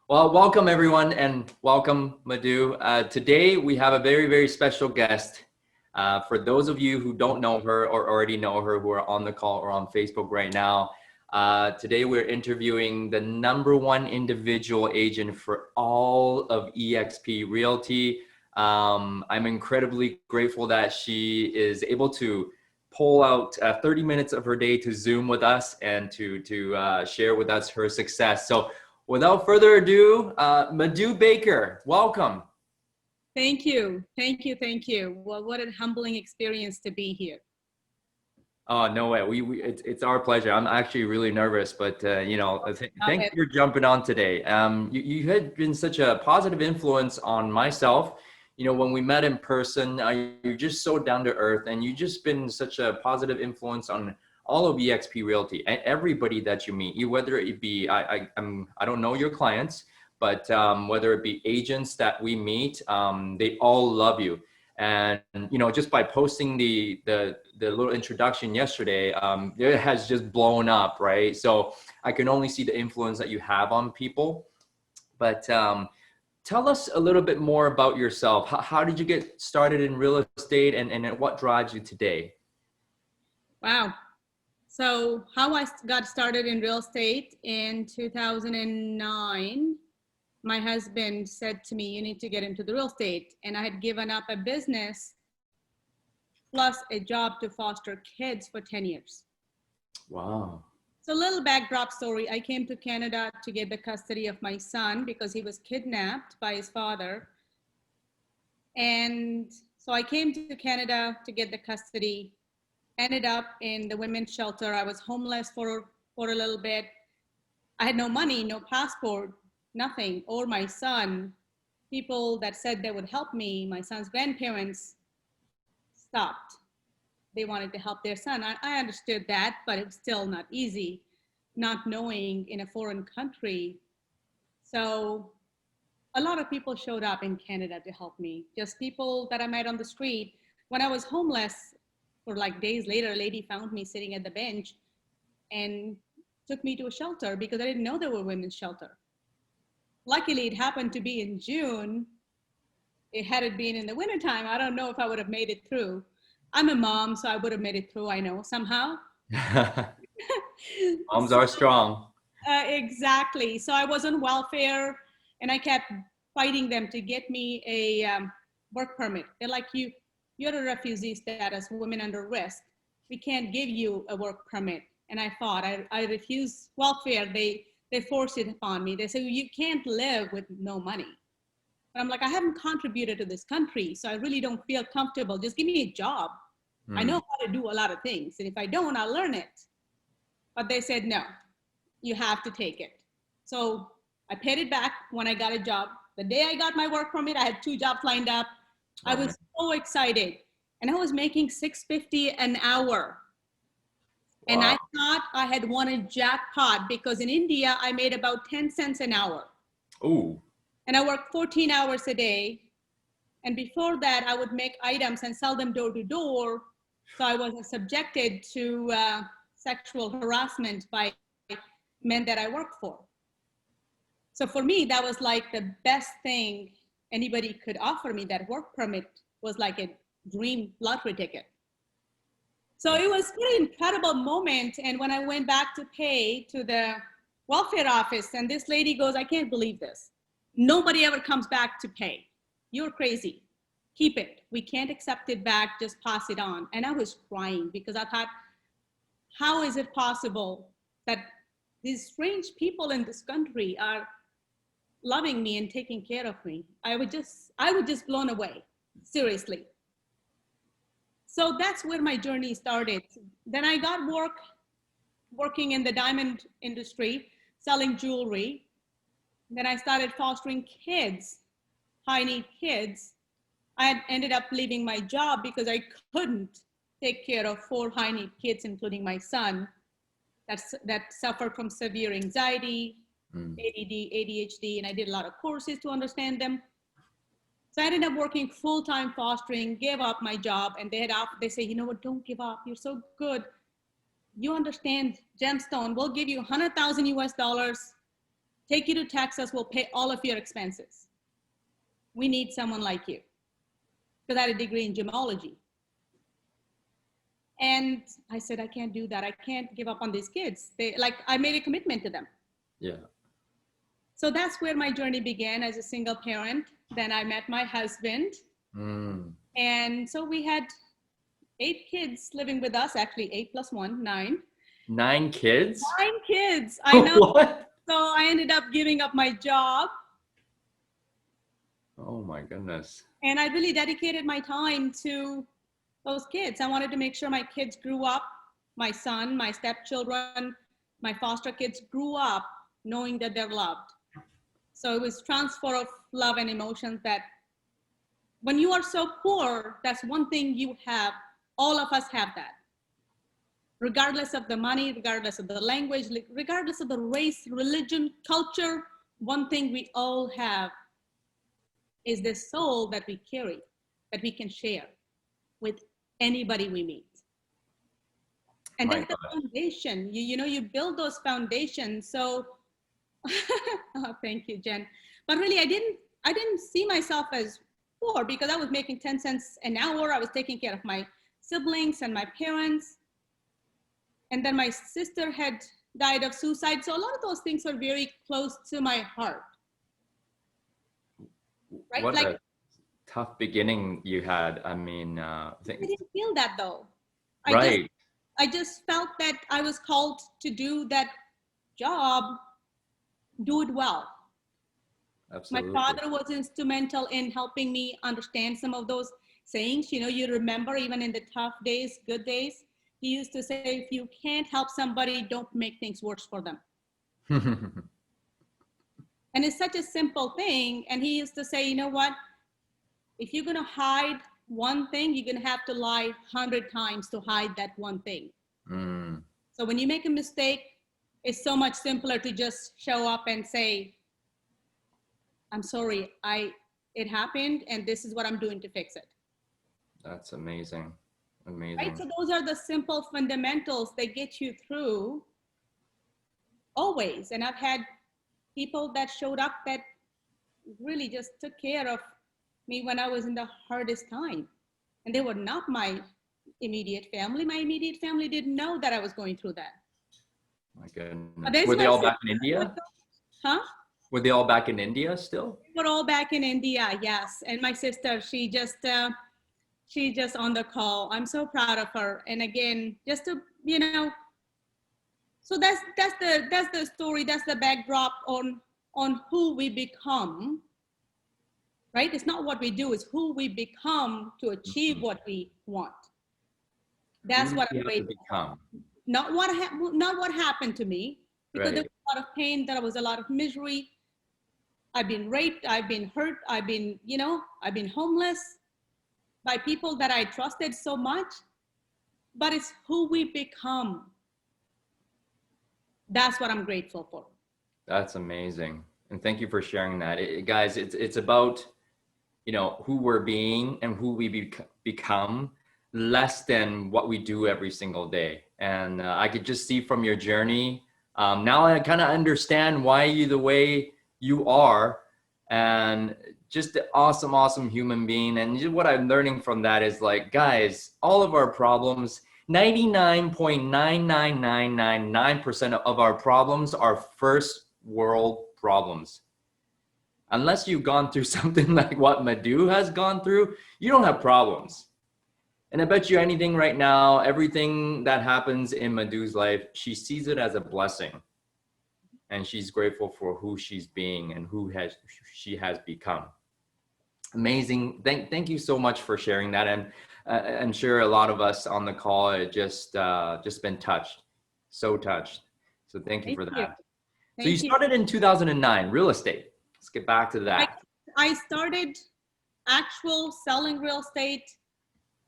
Well, welcome everyone and welcome Madhu. Today we have a very, very special guest. For those of you who don't know her or already know her who are on the call or on Facebook right now, today we're interviewing the number one individual agent for all of eXp Realty. I'm incredibly grateful that she is able to pull out 30 minutes of her day to Zoom with us and to share with us her success. So without further ado, Madhu Baker, welcome. Thank you. Thank you. Thank you. Well, what a humbling experience to be here. Oh, no way. It's our pleasure. I'm actually really nervous, but thanks for jumping on today. You had been such a positive influence on myself. You know, when we met in person, you're just so down to earth, and you've just been such a positive influence on all of eXp Realty and everybody that you meet. Whether it be I don't know your clients, but whether it be agents that we meet, they all love you. And just by posting the little introduction yesterday, it has just blown up, right? So I can only see the influence that you have on people. But tell us a little bit more about yourself. How did you get started in real estate, and what drives you today? Wow. So how I got started in real estate in 2009, my husband said to me, you need to get into the real estate. And I had given up a business plus a job to foster kids for 10 years. Wow. So a little backdrop story. I came to Canada to get the custody of my son because he was kidnapped by his father. And so I came to Canada to get the custody, ended up in the women's shelter. I was homeless for a little bit. I had no money, no passport, nothing. Or my son, people that said they would help me, my son's grandparents stopped. They wanted to help their son. I understood that, but it was still not easy, not knowing in a foreign country. So a lot of people showed up in Canada to help me, just people that I met on the street. When I was homeless, for like days later, a lady found me sitting at the bench and took me to a shelter because I didn't know there were women's shelter. Luckily, it happened to be in June. Had it been in the wintertime, I don't know if I would have made it through. I'm a mom, so I would have made it through, I know, somehow. Moms are strong. Exactly. So I was on welfare, and I kept fighting them to get me a work permit. They're like, you're a refugee status, women under risk. We can't give you a work permit. And I fought. I refused welfare. They forced it upon me. They said, you can't live with no money. But I'm like, I haven't contributed to this country, so I really don't feel comfortable. Just give me a job. I know how to do a lot of things. And if I don't, I'll learn it. But they said, no, you have to take it. So I paid it back when I got a job. The day I got my work permit, I had 2 jobs lined up. I was so excited. And I was making $6.50 an hour. And I thought I had won a jackpot because in India, I made about 10 cents an hour. Ooh. And I worked 14 hours a day. And before that, I would make items and sell them door to door. So I wasn't subjected to sexual harassment by men that I worked for. So for me, that was like the best thing anybody could offer me. That work permit was like a dream lottery ticket. So it was really an incredible moment. And when I went back to pay to the welfare office, and this lady goes, I can't believe this. Nobody ever comes back to pay. You're crazy. Keep it. We can't accept it back. Just pass it on. And I was crying because I thought, how is it possible that these strange people in this country are loving me and taking care of me? I would just blown away, seriously. So that's where my journey started. Then I got working in the diamond industry, selling jewelry. Then I started fostering kids, high-need kids. I had ended up leaving my job because I couldn't take care of 4 high-need kids, including my son, that suffered from severe anxiety, ADD, ADHD, and I did a lot of courses to understand them. So I ended up working full-time fostering, gave up my job, and they say, you know what, don't give up. You're so good. You understand gemstone. We'll give you 100,000 US dollars take you to Texas, we'll pay all of your expenses. We need someone like you. Because I had a degree in gemology. And I said, I can't do that. I can't give up on these kids. I made a commitment to them. Yeah. So that's where my journey began as a single parent. Then I met my husband. And so we had 8 kids living with us, actually 8 plus 1, 9. 9 kids? 9 kids, I know. What? So I ended up giving up my job. Oh my goodness. And I really dedicated my time to those kids. I wanted to make sure my kids grew up, my son, my stepchildren, my foster kids grew up knowing that they're loved. So it was transfer of love and emotions that when you are so poor, that's one thing you have. All of us have that. Regardless of the money, regardless of the language, regardless of the race, religion, culture, one thing we all have is this soul that we carry, that we can share with anybody we meet. And that's the foundation. You build those foundations. So, oh, thank you, Jen. But really, I didn't see myself as poor because I was making 10 cents an hour. I was taking care of my siblings and my parents. And then my sister had died of suicide. So a lot of those things are very close to my heart. Right? What a tough beginning you had. I mean, I didn't feel that though. I just felt that I was called to do that job, do it well. Absolutely. My father was instrumental in helping me understand some of those sayings. You remember even in the tough days, good days, he used to say, if you can't help somebody, don't make things worse for them. And it's such a simple thing. And he used to say, you know what? If you're going to hide one thing, you're going to have to lie 100 times to hide that one thing. So when you make a mistake, it's so much simpler to just show up and say, I'm sorry, it happened, and this is what I'm doing to fix it. That's amazing. Amazing. Right? So those are the simple fundamentals that get you through always. And I've had people that showed up that really just took care of me when I was in the hardest time. And they were not my immediate family. My immediate family didn't know that I was going through that. My goodness. Were they all back in India? Huh? Were they all back in India still? We're all back in India, yes. And my sister, she's just on the call. I'm so proud of her. And again, just to, so that's the story, that's the backdrop on who we become, right? It's not what we do, it's who we become to achieve what we want. That's what I'm grateful for. Not what happened to me, because there was a lot of pain, there was a lot of misery. I've been raped, I've been hurt, I've been homeless by people that I trusted so much, but it's who we become. That's what I'm grateful for. That's amazing. And thank you for sharing that. Guys, it's about, who we're being and who we become, less than what we do every single day. And I could just see from your journey, now I kind of understand why you the way you are, and just an awesome human being. And what I'm learning from that is like, guys, all of our problems, 99.99999% of our problems are first world problems. Unless you've gone through something like what Madhu has gone through, you don't have problems. And I bet you anything right now, everything that happens in Madhu's life, she sees it as a blessing. And she's grateful for who she's being and she has become. Amazing. Thank you so much for sharing that. And I'm sure a lot of us on the call are just been touched, so touched. So thank you for that. So you started in 2009, real estate. Let's get back to that. I started actual selling real estate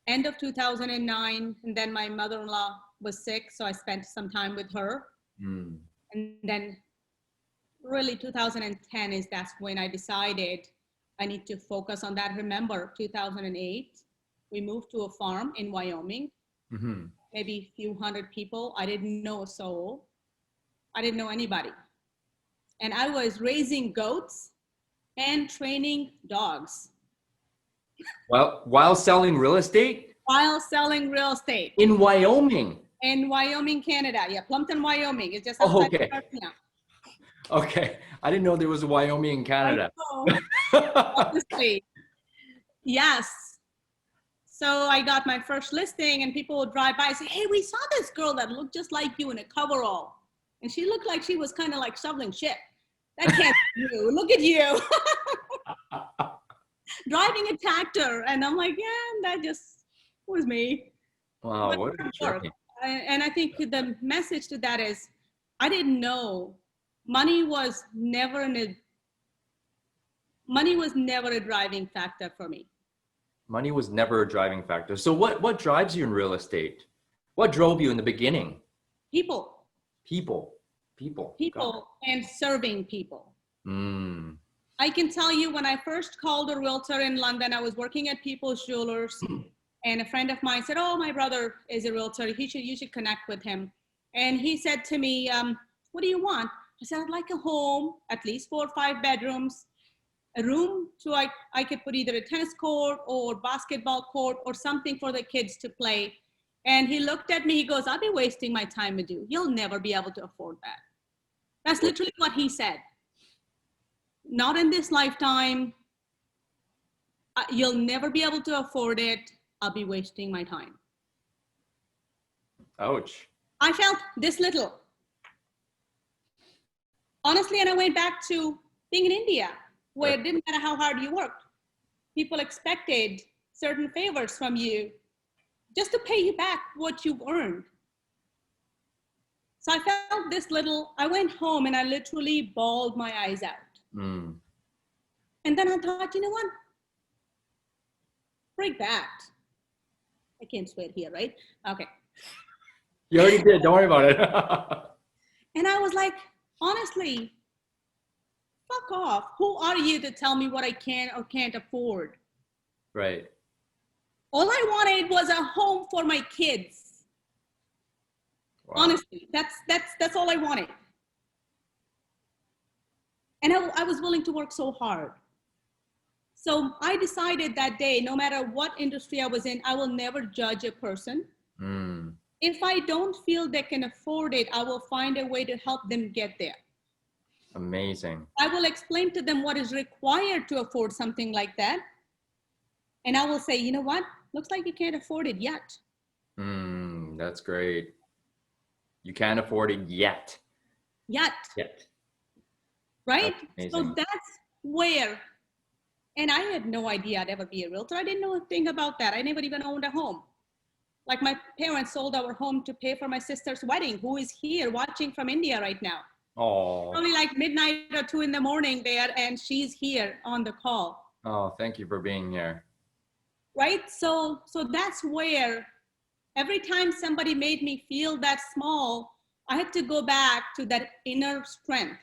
end of 2009. And then my mother-in-law was sick, so I spent some time with her. And then really 2010 that's when I decided I need to focus on that. Remember, 2008, we moved to a farm in Wyoming, maybe a few hundred people. I didn't know a soul. I didn't know anybody. and I was raising goats and training dogs. Well, while selling real estate? While selling real estate. In Wyoming? In Wyoming, Canada. Yeah, Plumpton, Wyoming. It's just Oh, outside okay. California. Okay. I didn't know there was a Wyoming in Canada. Honestly. Yes. So I got my first listing and people would drive by and say, hey, we saw this girl that looked just like you in a coverall. And she looked like she was kind of like shoveling shit. That can't be you. Look at you. Driving a tractor. And I'm like, yeah, that just was me. Wow, But what a journey. and I think the message to that is, I didn't know money was never a driving factor for me. Money was never a driving factor. So what drives you in real estate? What drove you in the beginning? People and serving people. I can tell you, when I first called a realtor in London, I was working at People's Jewelers, and a friend of mine said, oh, my brother is a realtor. You should connect with him. And he said to me, what do you want? I said, I'd like a home, at least 4 or 5 bedrooms, a room so I could put either a tennis court or basketball court or something for the kids to play. And he looked at me, he goes, I'll be wasting my time with you. You'll never be able to afford that. That's literally what he said. Not in this lifetime. You'll never be able to afford it. I'll be wasting my time. Ouch. I felt this little. Honestly, and I went back to being in India, where it didn't matter how hard you worked. People expected certain favors from you just to pay you back what you've earned. So I felt this little. I went home and I literally bawled my eyes out. And then I thought, you know what? Break that. I can't swear here, right? Okay. You already did. Don't worry about it. And I was like, honestly, fuck off. Who are you to tell me what I can or can't afford? Right. All I wanted was a home for my kids. Wow. Honestly, that's all I wanted. And I was willing to work so hard. So I decided that day, no matter what industry I was in, I will never judge a person. If I don't feel they can afford it, I will find a way to help them get there. Amazing. I will explain to them what is required to afford something like that. And I will say, you know what? Looks like you can't afford it yet. That's great. You can't afford it yet. Yet. Right? That's so that's where, and I had no idea I'd ever be a realtor. I didn't know a thing about that. I never even owned a home. Like, my parents sold our home to pay for my sister's wedding, who is here watching from India right now. Oh. Only like midnight or 2 in the morning there, and she's here on the call. Oh, thank you for being here. Right? So that's where every time somebody made me feel that small, I had to go back to that inner strength.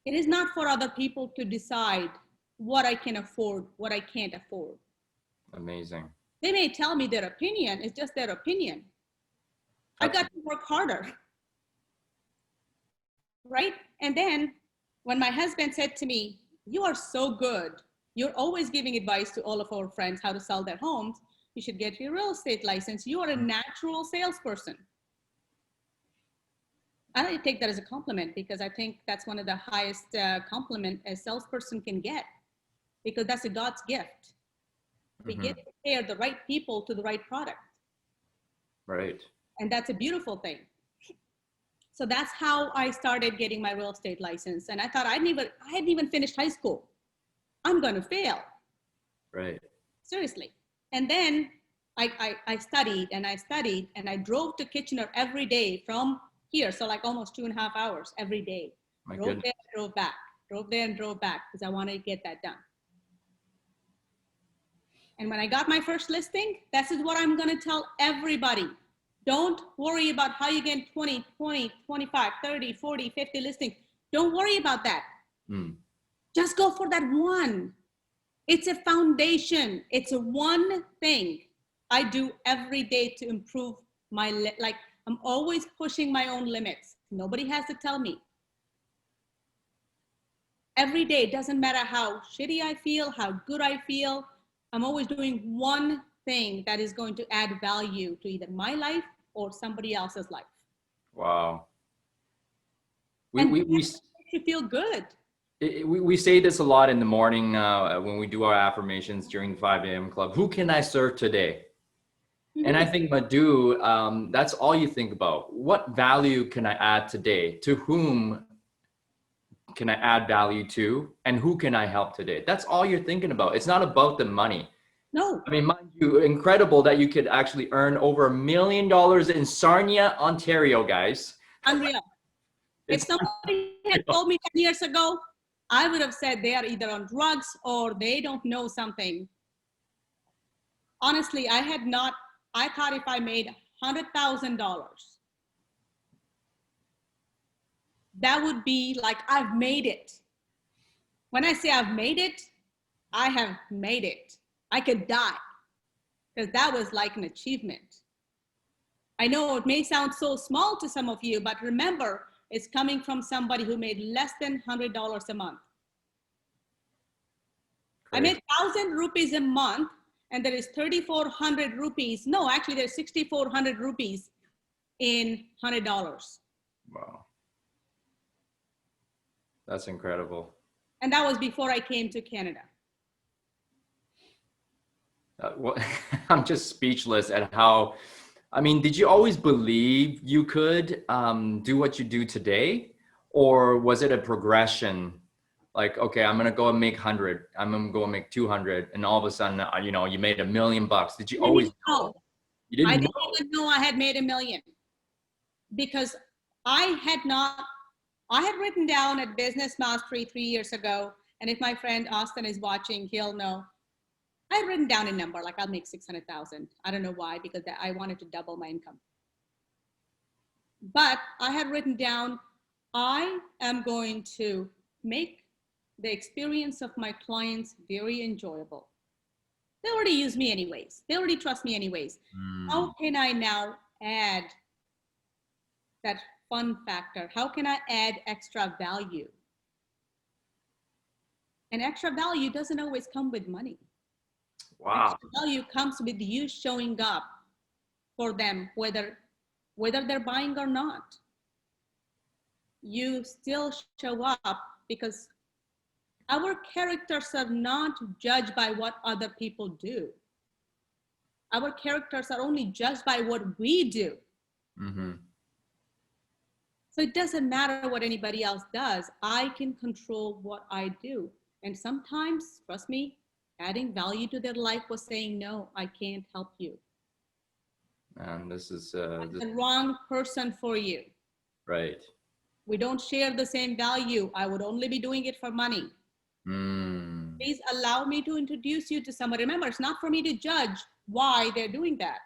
It is not for other people to decide what I can afford, what I can't afford. Amazing. They may tell me their opinion. It's just their opinion. I got to work harder. Right? And then when my husband said to me, you are so good. You're always giving advice to all of our friends how to sell their homes. You should get your real estate license. You are a natural salesperson. I take that as a compliment, because I think that's one of the highest compliment a salesperson can get, because that's a God's gift. We get to pair the right people to the right product. Right. And that's a beautiful thing. So that's how I started getting my real estate license. And I thought I hadn't even finished high school. I'm going to fail. Right. Seriously. And then I studied and I studied, and I drove to Kitchener every day from here. So like almost 2.5 hours every day. Drove there, drove back, drove there and drove back, because I wanted to get that done. And when I got my first listing, this is what I'm going to tell everybody. Don't worry about how you get 20, 25, 30, 40, 50 listings. Don't worry about that. Just go for that one. It's a foundation. It's a one thing I do every day to improve my, I'm always pushing my own limits. Nobody has to tell me. Every day, it doesn't matter how shitty I feel, how good I feel. I'm always doing one thing that is going to add value to either my life or somebody else's life. Wow. And We that makes you feel good. we say this a lot in the morning when we do our affirmations during the 5 a.m. club. Who can I serve today? And I think, Madhu, that's all you think about. What value can I add today? To whom can I add value to? And who can I help today? That's all you're thinking about. It's not about the money. No. I mean, mind you, incredible that you could actually earn over $1 million in Sarnia, Ontario, guys. Unreal. If somebody had told me 10 years ago, I would have said they are either on drugs or they don't know something. Honestly, I thought if I made $100,000, that would be like, I've made it. When I say I've made it, I have made it. I could die, because that was like an achievement. I know it may sound so small to some of you, but remember, it's coming from somebody who made less than $100 a month. Great. I made 1,000 rupees a month, and there is 3,400 rupees. No, actually there's 6,400 rupees in $100. Wow. That's incredible. And that was before I came to Canada. Well, I'm just speechless at how, I mean, did you always believe you could do what you do today? Or was it a progression? Like, okay, I'm going to go and make 100. I'm going to go and make 200. And all of a sudden, you know, you made $1 million. Did you always know? You didn't know? I didn't even know I had made $1 million, because I had written down at Business Mastery 3 years ago. And if my friend Austin is watching, he'll know. I had written down a number, like I'll make 600,000. I don't know why, because I wanted to double my income. But I had written down, I am going to make the experience of my clients very enjoyable. They already use me anyways. They already trust me anyways. How can I now add that fun factor? How can I add extra value? And extra value doesn't always come with money. Wow. Extra value comes with you showing up for them, whether they're buying or not. You still show up, because our characters are not judged by what other people do. Our characters are only judged by what we do. Mm-hmm. So it doesn't matter what anybody else does. I can control what I do. And sometimes, trust me, adding value to their life was saying, no, I can't help you. And this is the wrong person for you. Right. We don't share the same value. I would only be doing it for money. Please allow me to introduce you to someone. Remember, it's not for me to judge why they're doing that.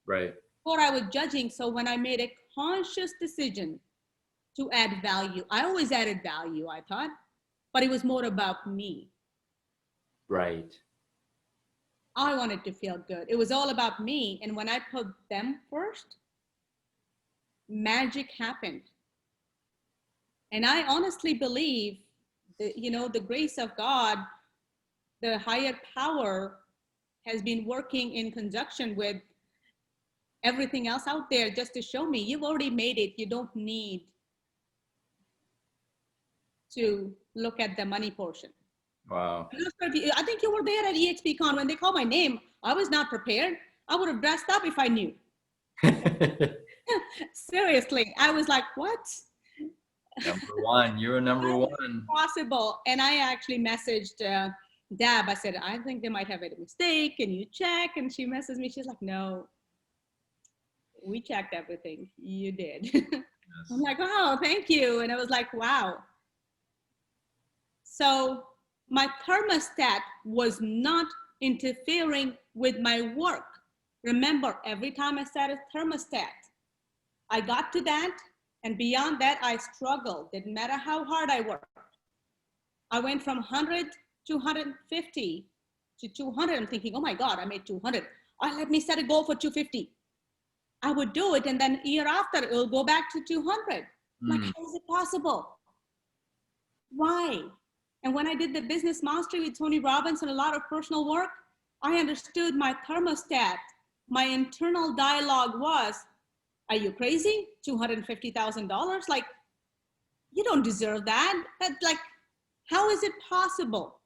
Right. Before I was judging. So when I made a conscious decision to add value, I always added value, I thought, but it was more about me. Right. I wanted to feel good. It was all about me. And when I put them first, magic happened. And I honestly believe that, you know, the grace of God, the higher power, has been working in conjunction with everything else out there just to show me you've already made it. You don't need to look at the money portion. Wow. I think you were there at EXPCon when they called my name. I was not prepared. I would have dressed up if I knew. Seriously, I was like, what? Number one, you're number one. Possible. And I actually messaged Dab. I said, I think they might have made a mistake. Can you check? And she messaged me. She's like, no, we checked everything. You did. Yes. I'm like, oh, thank you. And I was like, wow. So my thermostat was not interfering with my work. Remember, every time I set a thermostat, I got to that, and beyond that, I struggled. Didn't matter how hard I worked. I went from 100 to 150 to 200. I'm thinking, oh my God, I made 200. Let me set a goal for 250. I would do it, and then year after, it will go back to 200. Like, how is it possible? Why? And when I did the business mastery with Tony Robbins and a lot of personal work, I understood my thermostat. My internal dialogue was, are you crazy? $250,000? Like, you don't deserve that. That's like, how is it possible?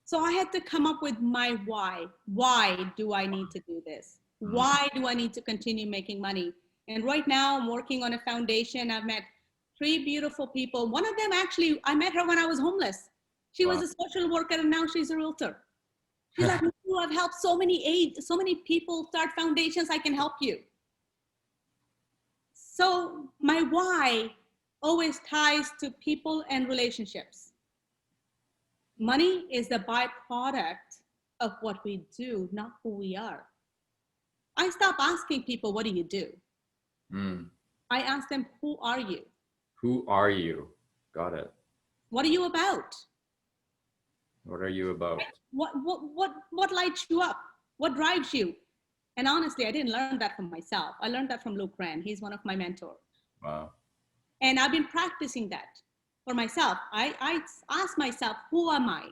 So I had to come up with my why. Why do I need to do this? Why do I need to continue making money? And right now I'm working on a foundation. I've met 3 beautiful people. One of them actually, I met her when I was homeless. She was a social worker and now she's a realtor. She's like, I've helped so many people start foundations. I can help you. So my why always ties to people and relationships. Money is the byproduct of what we do, not who we are. I stop asking people, what do you do? I ask them, who are you? Who are you? Got it. What are you about? What are you about? What lights you up? What drives you? And honestly, I didn't learn that from myself. I learned that from Luke Ren. He's one of my mentors. Wow. And I've been practicing that for myself. I ask myself, who am I?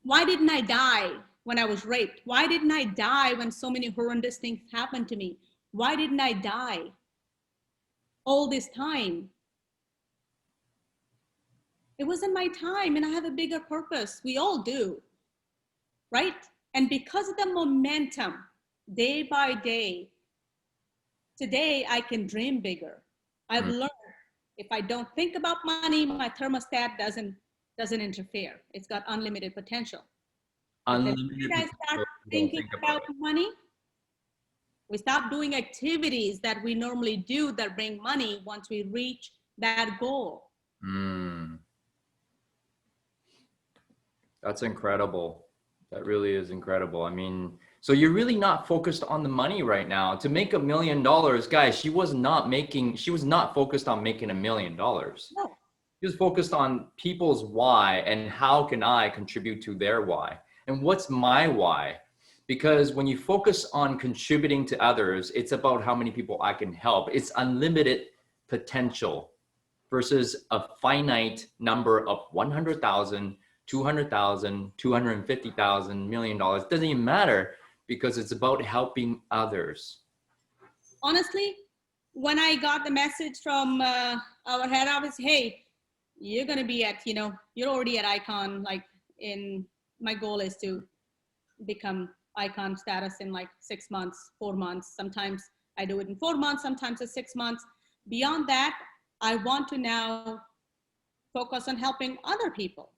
Why didn't I die when I was raped? Why didn't I die when so many horrendous things happened to me? Why didn't I die all this time? It wasn't my time, and I have a bigger purpose. We all do, right? And because of the momentum, day by day, today I can dream bigger. I've learned if I don't think about money, my thermostat doesn't interfere. It's got unlimited potential. Unlimited I start thinking about money, we stop doing activities that we normally do that bring money once we reach that goal. That's incredible. That really is incredible. I mean, so you're really not focused on the money right now. To make $1 million, guys, she was not focused on making $1 million. No. She was focused on people's why and how can I contribute to their why? And what's my why? Because when you focus on contributing to others, it's about how many people I can help. It's unlimited potential versus a finite number of 100,000, 200,000, 250,000, $1 million. It doesn't even matter because it's about helping others. Honestly, when I got the message from our head office, hey, you're going to be at, you're already at icon, my goal is to become icon status in like 6 months, 4 months. Sometimes I do it in 4 months, sometimes it's 6 months. Beyond that, I want to now focus on helping other people.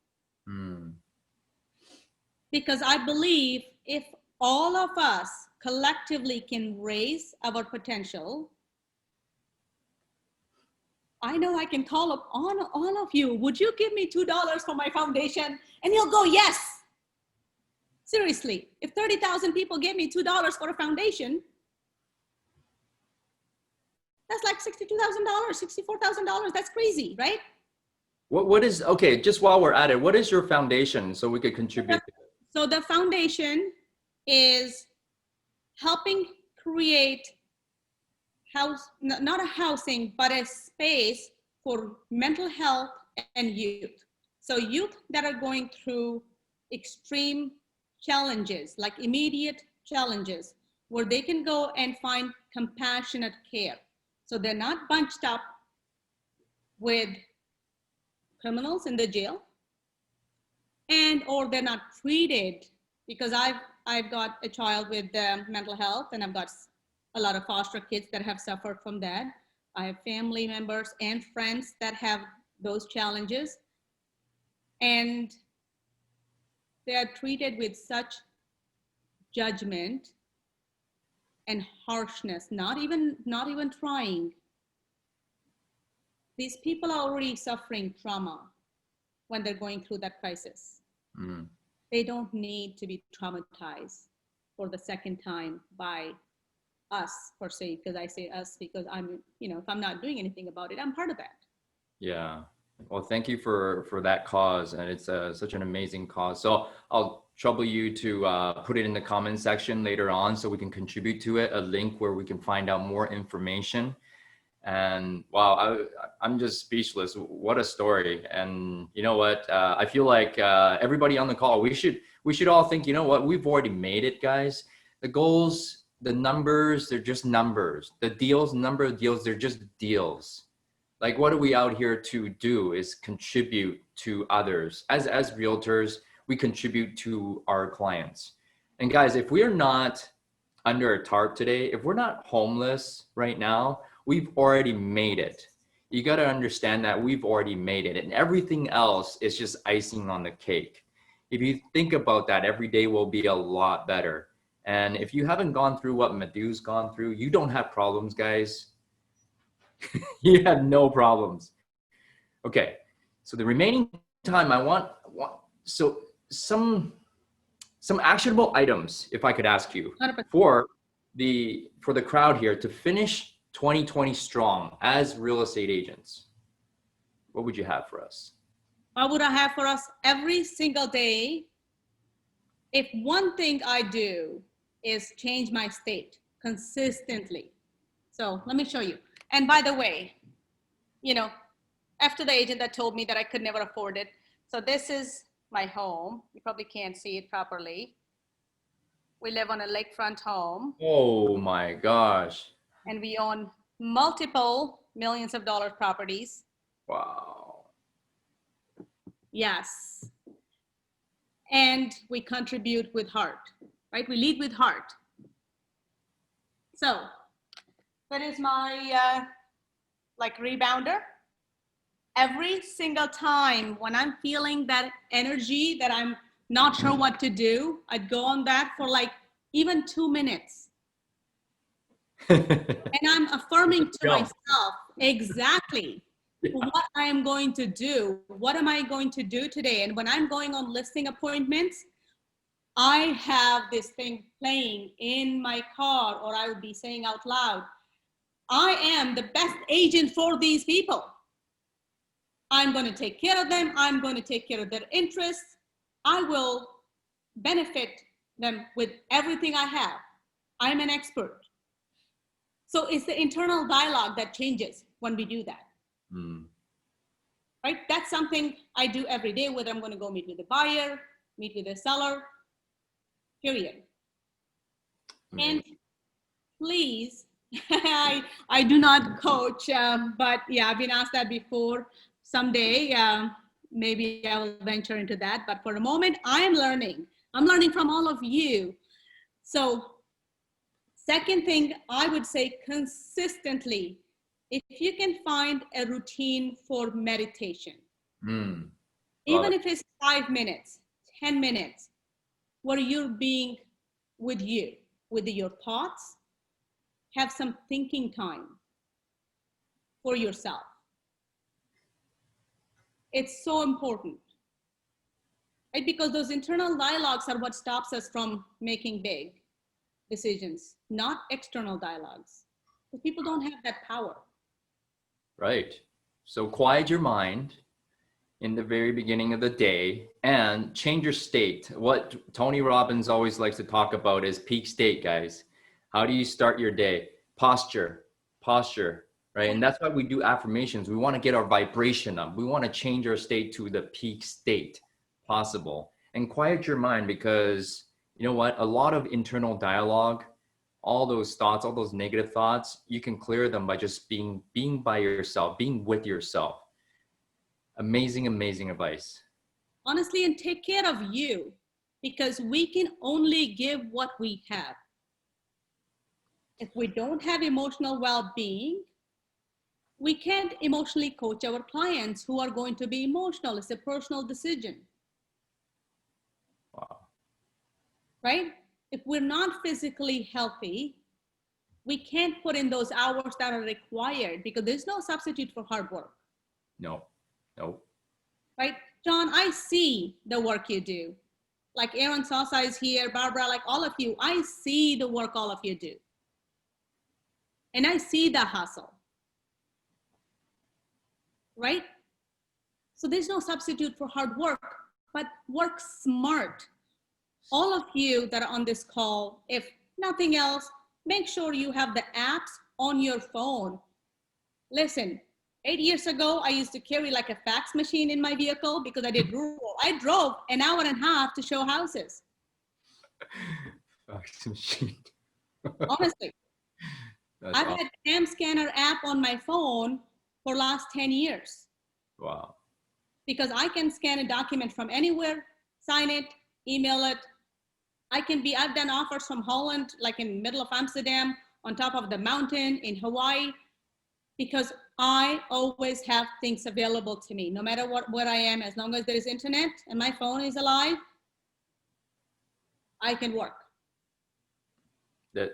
Because I believe if all of us collectively can raise our potential, I know I can call up on all of you. Would you give me $2 for my foundation? And you'll go, yes. Seriously, if 30,000 people gave me $2 for a foundation, that's like $62,000, $64,000. That's crazy, right? What is, okay, just while we're at it, what is your foundation so we could contribute? So the foundation is helping create not a housing, but a space for mental health and youth. So youth that are going through extreme challenges, like immediate challenges, where they can go and find compassionate care. So they're not bunched up with criminals in the jail, or they're not treated, because I've got a child with mental health, and I've got a lot of foster kids that have suffered from that. I have family members and friends that have those challenges, and they are treated with such judgment and harshness, not even trying. These people are already suffering trauma when they're going through that crisis. They don't need to be traumatized for the second time by us, per se, because I say us because I'm, if I'm not doing anything about it, I'm part of that. Yeah. Well, thank you for that cause. And it's such an amazing cause. So I'll trouble you to put it in the comment section later on so we can contribute to it, a link where we can find out more information. And wow, I'm just speechless. What a story. And you know what? I feel like everybody on the call, we should all think, you know what? We've already made it, guys. The goals, the numbers, they're just numbers. The deals, number of deals, they're just deals. Like, what are we out here to do is contribute to others. As realtors, we contribute to our clients. And guys, if we're not under a tarp today, if we're not homeless right now, we've already made it. You got to understand that we've already made it, and everything else is just icing on the cake. If you think about that, every day will be a lot better. And if you haven't gone through what Madhu's gone through, you don't have problems, guys. You have no problems. Okay, so the remaining time, I want so some actionable items, if I could ask you, 100%. for the crowd here to finish 2020 strong as real estate agents. What would you have for us? What would I have for us every single day? If one thing I do is change my state consistently. So let me show you. And by the way, you know, after the agent that told me that I could never afford it. So this is my home. You probably can't see it properly. We live on a lakefront home. Oh my gosh. And we own multiple millions of dollar properties. Wow. Yes. And we contribute with heart, right? We lead with heart. So that is my like rebounder. Every single time when I'm feeling that energy that I'm not sure what to do, I'd go on that for like even 2 minutes. And I'm affirming to myself exactly what I am going to do. What am I going to do today? And when I'm going on listing appointments, I have this thing playing in my car, or I would be saying out loud, I am the best agent for these people. I'm going to take care of them. I'm going to take care of their interests. I will benefit them with everything I have. I'm an expert. So it's the internal dialogue that changes when we do that. Right? That's something I do every day, whether I'm going to go meet with the buyer, meet with the seller, period. And please, I do not coach, but yeah, I've been asked that before. Someday, maybe I will venture into that. But for the moment, I'm learning. I'm learning from all of you. So second thing, I would say consistently, if you can find a routine for meditation, even if it's 5 minutes, 10 minutes, where you're being with you, with your thoughts, have some thinking time for yourself. It's so important, right? Because those internal dialogues are what stops us from making big decisions, not external dialogues. Because people don't have that power. Right. So quiet your mind in the very beginning of the day and change your state. What Tony Robbins always likes to talk about is peak state, guys. How do you start your day? Posture, right? And that's why we do affirmations. We want to get our vibration up. We want to change our state to the peak state possible. And quiet your mind, because you know what? A lot of internal dialogue, all those thoughts, all those negative thoughts, you can clear them by just being by yourself, being with yourself. Amazing, amazing advice. Honestly, and take care of you, because we can only give what we have. If we don't have emotional well-being, we can't emotionally coach our clients who are going to be emotional. It's a personal decision. Wow. Right? If we're not physically healthy, we can't put in those hours that are required, because there's no substitute for hard work. No. Right? John, I see the work you do. Like Aaron Sosa is here, Barbara, like all of you, I see the work all of you do. And I see the hustle. Right? So there's no substitute for hard work, but work smart. All of you that are on this call, if nothing else, make sure you have the apps on your phone Listen, 8 years ago, I used to carry like a fax machine in my vehicle because I did rural. I drove an hour and a half to show houses. Fax machine. Honestly, That's I've awesome. had cam scanner app on my phone for last 10 years Wow. because I can scan a document from anywhere, sign it, email it. I've done offers from Holland, like in middle of Amsterdam, on top of the mountain in Hawaii, because I always have things available to me, no matter where I am, as long as there is internet and my phone is alive, I can work. That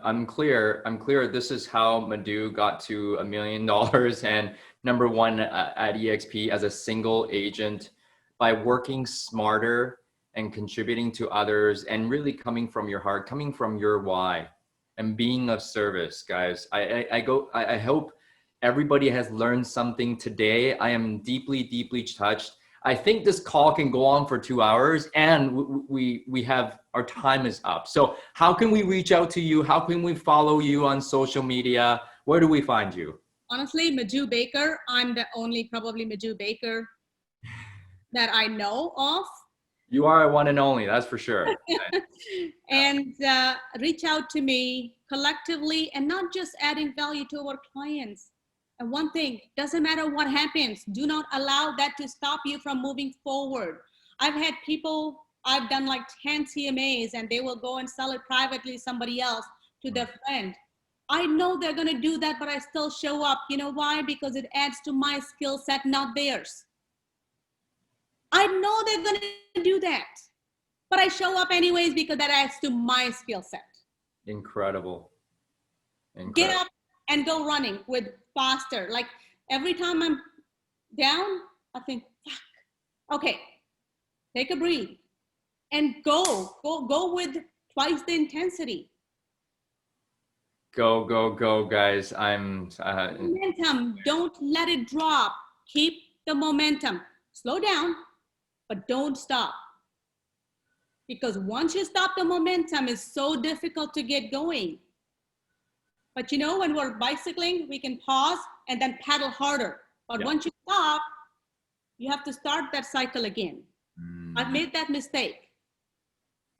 I'm clear. I'm clear. This is how Madhu got to $1 million and #1 at EXP as a single agent by working smarter and contributing to others and really coming from your heart, coming from your why, and being of service, guys. I hope everybody has learned something today. I am deeply, deeply touched. I think this call can go on for 2 hours, and we have, our time is up. So how can we reach out to you? How can we follow you on social media? Where do we find you? Honestly, Madhu Baker, I'm the only probably Madhu Baker that I know of. You are a one and only, that's for sure. And reach out to me collectively, and not just adding value to our clients. And one thing, doesn't matter what happens, do not allow that to stop you from moving forward. I've had people, I've done like 10 CMAs, and they will go and sell it privately somebody else to their friend. I know they're going to do that, but I still show up. You know why? Because it adds to my skill set, not theirs. I know they're going to do that, but I show up anyways because that adds to my skill set. Incredible. Get up and go running with faster. Like every time I'm down, I think, fuck, okay, take a breathe and go with twice the intensity. Go, go, go, guys. Momentum, don't let it drop. Keep the momentum. Slow down, but don't stop. Because once you stop the momentum, it's so difficult to get going. But you know, when we're bicycling, we can pause and then pedal harder. But Yeah. once you stop, you have to start that cycle again. I've made that mistake.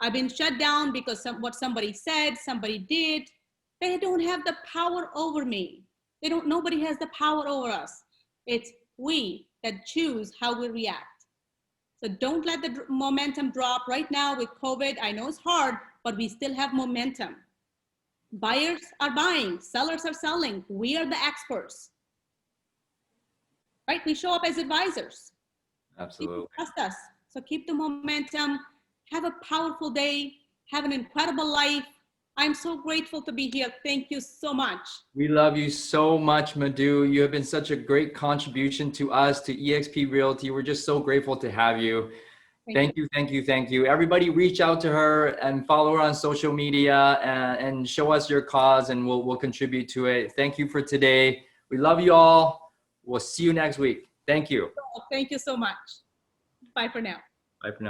I've been shut down because what somebody said, somebody did. They don't have the power over me. Nobody has the power over us. It's we that choose how we react. So don't let the momentum drop right now with COVID. I know it's hard, but we still have momentum. Buyers are buying, sellers are selling. We are the experts, right? We show up as advisors. Absolutely. People trust us. So keep the momentum. Have a powerful day. Have an incredible life. I'm so grateful to be here. Thank you so much. We love you so much, Madhu. You have been such a great contribution to us, to eXp Realty. We're just so grateful to have you. Thank you, thank you, thank you. Everybody reach out to her and follow her on social media and show us your cause, and we'll contribute to it. Thank you for today. We love you all. We'll see you next week. Thank you. Thank you so much. Bye for now. Bye for now.